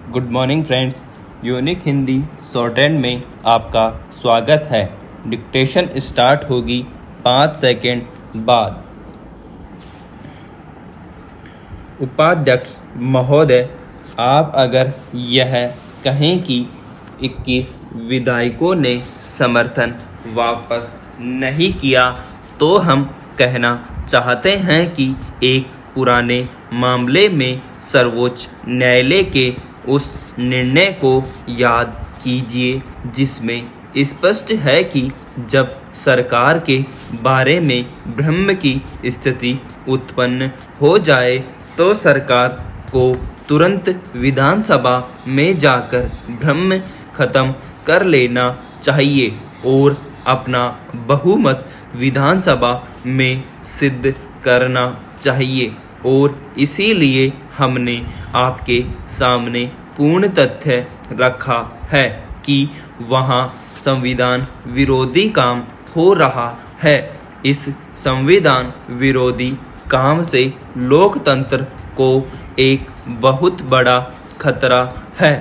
Good morning friends. Unique Hindi shorthand में आपका स्वागत है। डिक्टेशन स्टार्ट होगी 5 सेकंड बाद। उपाध्यक्ष महोदय, आप अगर यह कहें कि 21 विधायकों ने समर्थन वापस नहीं किया तो हम कहना चाहते हैं कि एक पुराने मामले में सर्वोच्च न्यायालय के उस निर्णय को याद कीजिए जिसमें स्पष्ट है कि जब सरकार के बारे में भ्रम की स्थिति उत्पन्न हो जाए तो सरकार को तुरंत विधानसभा में जाकर भ्रम खत्म कर लेना चाहिए और अपना बहुमत विधानसभा में सिद्ध करना चाहिए। और इसीलिए हमने आपके सामने पूर्ण तथ्य रखा है कि वहाँ संविधान विरोधी काम हो रहा है। इस संविधान विरोधी काम से लोकतंत्र को एक बहुत बड़ा खतरा है।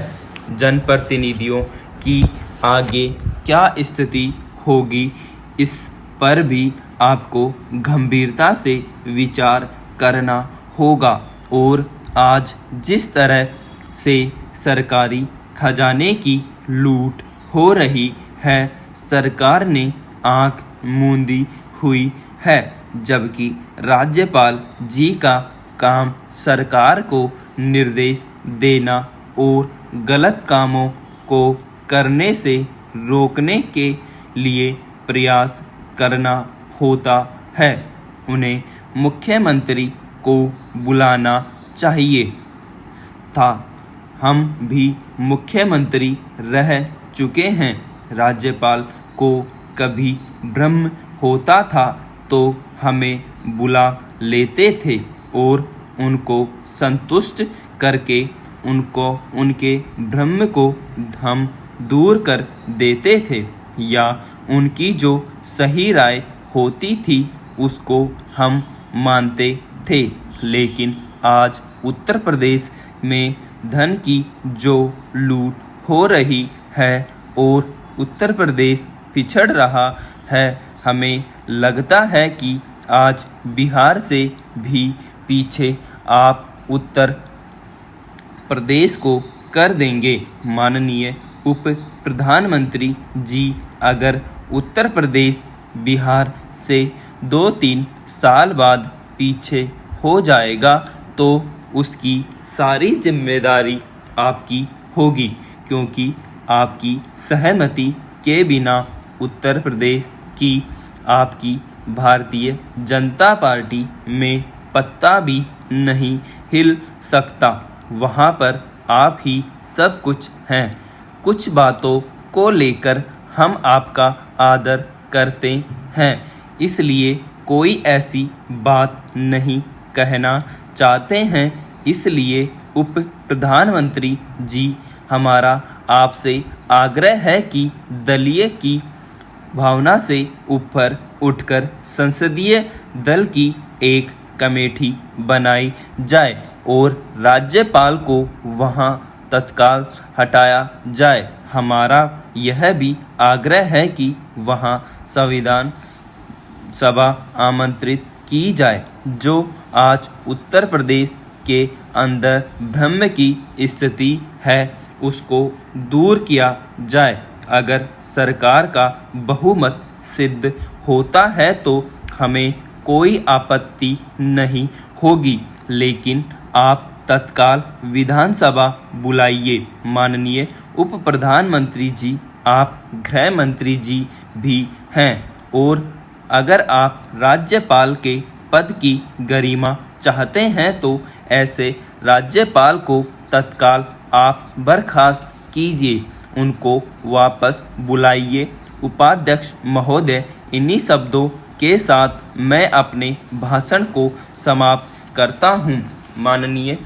जनप्रतिनिधियों की आगे क्या स्थिति होगी, इस पर भी आपको गंभीरता से विचार करना होगा। और आज जिस तरह से सरकारी खजाने की लूट हो रही है, सरकार ने आंख मूंदी हुई है, जबकि राज्यपाल जी का काम सरकार को निर्देश देना और गलत कामों को करने से रोकने के लिए प्रयास करना होता है। उन्हें मुख्यमंत्री को बुलाना चाहिए था। हम भी मुख्यमंत्री रह चुके हैं। राज्यपाल को कभी भ्रम होता था तो हमें बुला लेते थे और उनको संतुष्ट करके उनके भ्रम को हम दूर कर देते थे, या उनकी जो सही राय होती थी उसको हम मानते थे। लेकिन आज उत्तर प्रदेश में धन की जो लूट हो रही है और उत्तर प्रदेश पिछड़ रहा है, हमें लगता है कि आज बिहार से भी पीछे आप उत्तर प्रदेश को कर देंगे। माननीय उप प्रधानमंत्री जी, अगर उत्तर प्रदेश बिहार से 2-3 साल बाद पीछे हो जाएगा तो उसकी सारी जिम्मेदारी आपकी होगी, क्योंकि आपकी सहमति के बिना उत्तर प्रदेश की आपकी भारतीय जनता पार्टी में पत्ता भी नहीं हिल सकता। वहाँ पर आप ही सब कुछ हैं। कुछ बातों को लेकर हम आपका आदर करते हैं, इसलिए कोई ऐसी बात नहीं कहना चाहते हैं। इसलिए उप प्रधानमंत्री जी, हमारा आपसे आग्रह है कि दलीय की भावना से ऊपर उठकर संसदीय दल की एक कमेटी बनाई जाए और राज्यपाल को वहां तत्काल हटाया जाए। हमारा यह भी आग्रह है कि वहां संविधान सभा आमंत्रित की जाए, जो आज उत्तर प्रदेश के अंदर भ्रम की स्थिति है उसको दूर किया जाए। अगर सरकार का बहुमत सिद्ध होता है तो हमें कोई आपत्ति नहीं होगी, लेकिन आप तत्काल विधानसभा बुलाइए। माननीय उप प्रधानमंत्री जी, आप गृह मंत्री जी भी हैं और अगर आप राज्यपाल के पद की गरिमा चाहते हैं तो ऐसे राज्यपाल को तत्काल आप बर्खास्त कीजिए, उनको वापस बुलाइए। उपाध्यक्ष महोदय, इन्हीं शब्दों के साथ मैं अपने भाषण को समाप्त करता हूं। माननीय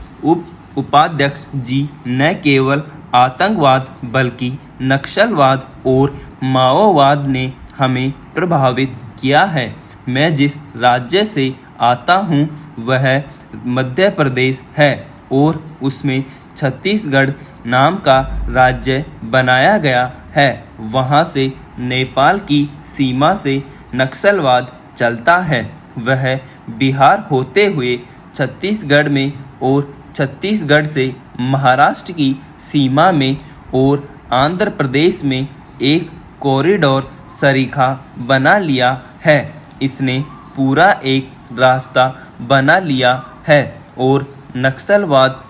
उपाध्यक्ष जी, न केवल आतंकवाद बल्कि नक्सलवाद और माओवाद ने हमें प्रभावित किया है। मैं जिस राज्य से आता हूँ वह मध्य प्रदेश है और उसमें छत्तीसगढ़ नाम का राज्य बनाया गया है। वहाँ से नेपाल की सीमा से नक्सलवाद चलता है। वह बिहार होते हुए छत्तीसगढ़ में और छत्तीसगढ़ से महाराष्ट्र की सीमा में और आंध्र प्रदेश में एक कॉरिडोर सरीखा बना लिया है। इसने पूरा एक रास्ता बना लिया है और नक्सलवाद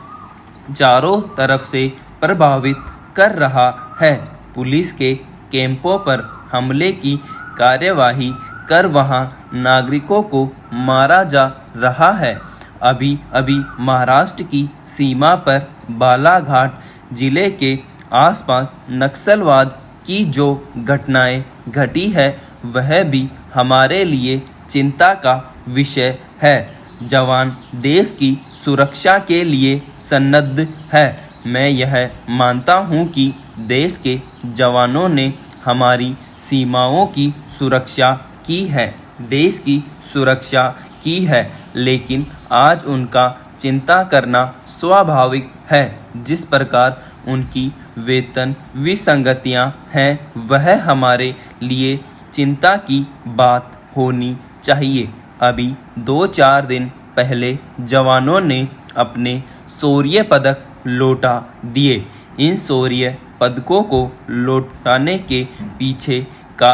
चारों तरफ से प्रभावित कर रहा है। पुलिस के कैंपों पर हमले की कार्यवाही कर वहां नागरिकों को मारा जा रहा है। अभी अभी महाराष्ट्र की सीमा पर बालाघाट जिले के आसपास नक्सलवाद की जो घटनाएं घटी है वह भी हमारे लिए चिंता का विषय है। जवान देश की सुरक्षा के लिए सन्नद्ध है। मैं यह मानता हूं कि देश के जवानों ने हमारी सीमाओं की सुरक्षा की है, देश की सुरक्षा की है, लेकिन आज उनका चिंता करना स्वाभाविक है। जिस प्रकार उनकी वेतन विसंगतियां हैं वह हमारे लिए चिंता की बात होनी चाहिए। अभी 2-4 दिन पहले जवानों ने अपने शौर्य पदक लौटा दिए। इन शौर्य पदकों को लौटाने के पीछे का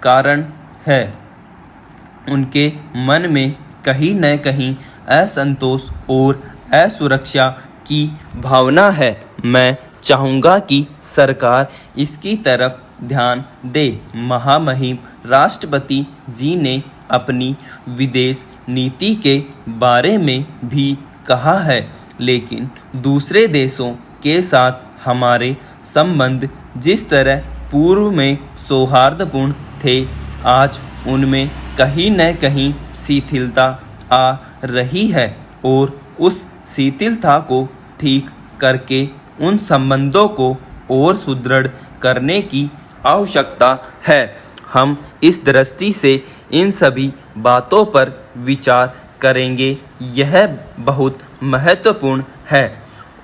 कारण है उनके मन में कहीं न कहीं असंतोष और असुरक्षा की भावना है। मैं चाहूँगा कि सरकार इसकी तरफ ध्यान दे। महामहिम राष्ट्रपति जी ने अपनी विदेश नीति के बारे में भी कहा है, लेकिन दूसरे देशों के साथ हमारे संबंध जिस तरह पूर्व में सौहार्दपूर्ण थे, आज उनमें कहीं न कहीं शिथिलता आ रही है और उस शिथिलता को ठीक करके उन संबंधों को और सुदृढ़ करने की आवश्यकता है। हम इस दृष्टि से इन सभी बातों पर विचार करेंगे। यह बहुत महत्वपूर्ण है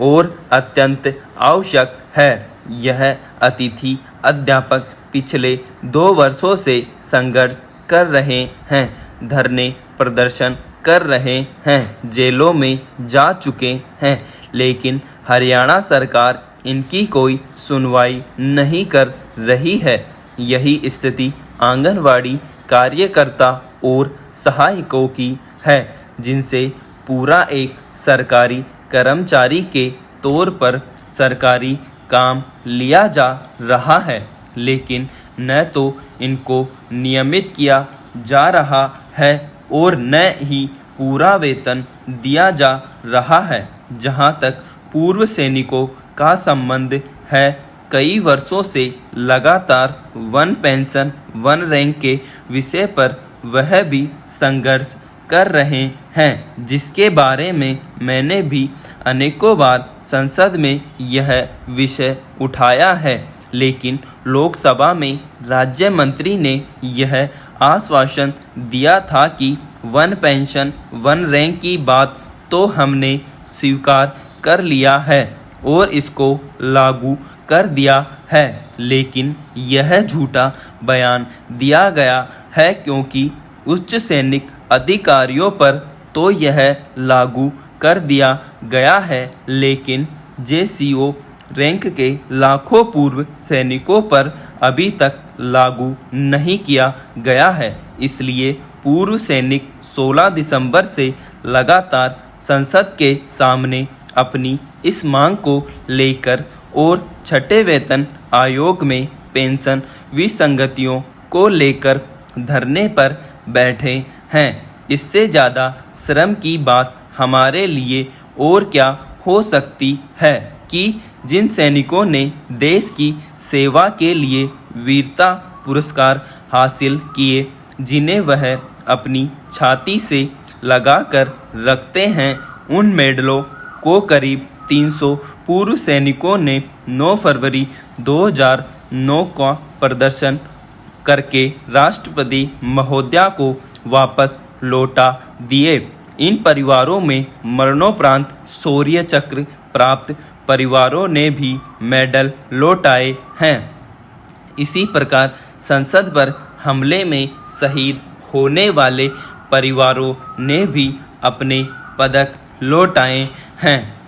और अत्यंत आवश्यक है। यह अतिथि अध्यापक पिछले 2 वर्षों से संघर्ष कर रहे हैं, धरने प्रदर्शन कर रहे हैं, जेलों में जा चुके हैं, लेकिन हरियाणा सरकार इनकी कोई सुनवाई नहीं कर रही है। यही स्थिति आंगनवाड़ी कार्यकर्ता और सहायकों की है, जिनसे पूरा एक सरकारी कर्मचारी के तौर पर सरकारी काम लिया जा रहा है, लेकिन न तो इनको नियमित किया जा रहा है और न ही पूरा वेतन दिया जा रहा है। जहां तक पूर्व सैनिकों का संबंध है, कई वर्षों से लगातार वन पेंशन वन रैंक के विषय पर वह भी संघर्ष कर रहे हैं, जिसके बारे में मैंने भी अनेकों बार संसद में यह विषय उठाया है, लेकिन लोकसभा में राज्य मंत्री ने यह आश्वासन दिया था कि वन पेंशन वन रैंक की बात तो हमने स्वीकार कर लिया है और इसको लागू कर दिया है, लेकिन यह झूठा बयान दिया गया है क्योंकि उच्च सैनिक अधिकारियों पर तो यह लागू कर दिया गया है, लेकिन जेसीओ रैंक के लाखों पूर्व सैनिकों पर अभी तक लागू नहीं किया गया है। इसलिए पूर्व सैनिक 16 दिसंबर से लगातार संसद के सामने अपनी इस मांग को लेकर और छठे वेतन आयोग में पेंशन विसंगतियों को लेकर धरने पर बैठे हैं। इससे ज़्यादा श्रम की बात हमारे लिए और क्या हो सकती है कि जिन सैनिकों ने देश की सेवा के लिए वीरता पुरस्कार हासिल किए, जिन्हें वह अपनी छाती से लगाकर रखते हैं, उन मेडलों को करीब 300 पूर्व सैनिकों ने 9 फरवरी 2009 का प्रदर्शन करके राष्ट्रपति महोदया को वापस लौटा दिए। इन परिवारों में मरणोपरांत शौर्य चक्र प्राप्त परिवारों ने भी मेडल लौटाए हैं। इसी प्रकार संसद पर हमले में शहीद होने वाले परिवारों ने भी अपने पदक लौटाए हैं।